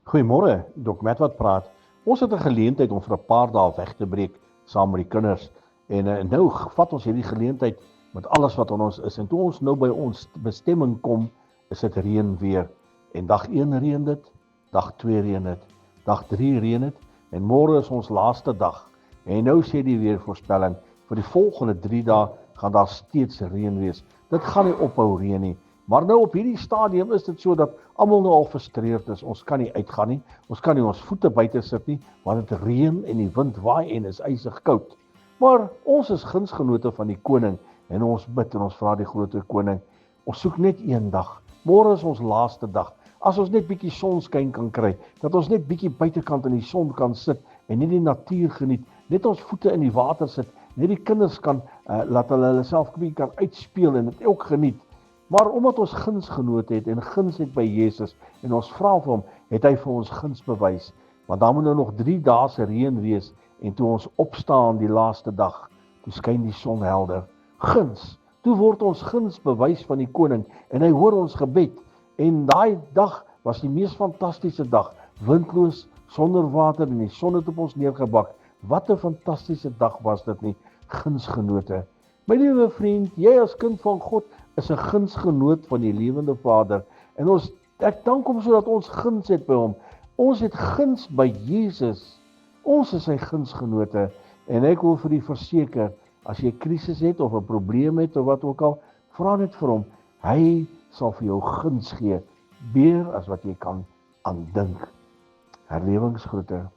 Goeiemôre, Dok Matt wat praat. Ons het 'n geleentheid om vir 'n paar dae weg te breek saam met die kinders. En nou vat ons hierdie geleentheid met alles wat aan ons is. En toe ons nou by ons bestemming kom, is dit reën weer. En dag 1 reën dit, dag 2 reën dit, dag 3 reën dit en môre is ons laaste dag. En nou sê die weervoorspelling, vir die volgende 3 dae gaan daar steeds reën wees. Dit gaan nie ophou reën nie. Maar nou op hierdie stadium is dit so dat almal nou al frustreerd is. Ons kan nie uitgaan nie. Ons kan nie ons voete buite sit nie, want dit reën en die wind waai en is ysig koud. Maar ons is gunsgenote van die koning en ons bid en ons vra die groot koning. Ons soek net een dag. Môre is ons laaste dag. As ons net bietjie sonskyn kan kry, dat ons net bietjie buitekant in die son kan sit en net die natuur geniet, net ons voete in die water sit, net die kinders kan laat hulle self bietjie kan uitspeel en dit ook geniet. Maar omdat ons gunsgenoot het en guns het by Jesus en ons vra vir hom, het hy vir ons guns bewys. Want dan moet nou nog 3 dae se reën wees en toe ons opstaan die laaste dag, toe skyn die son helder. Guns. Toe word ons guns bewys van die koning en hy hoor ons gebed. En daai dag was die mees fantastiese dag. Windloos, sonder water en die son het op ons neergebak. Wat 'n fantastiese dag was dit nie, gunsgenote. My liewe vriend, jy as kind van God is 'n gunsgenoot van die lewende Vader. En ek dank hom sodat ons guns het by hom. Ons het guns by Jesus. Ons is sy gunsgenote. En ek wil vir u verseker, as jy 'n krisis het of 'n probleem het of wat ook al, vra net vir hom. Hy sal vir jou guns gee, meer as wat jy kan aandink. Herlewingsgroete.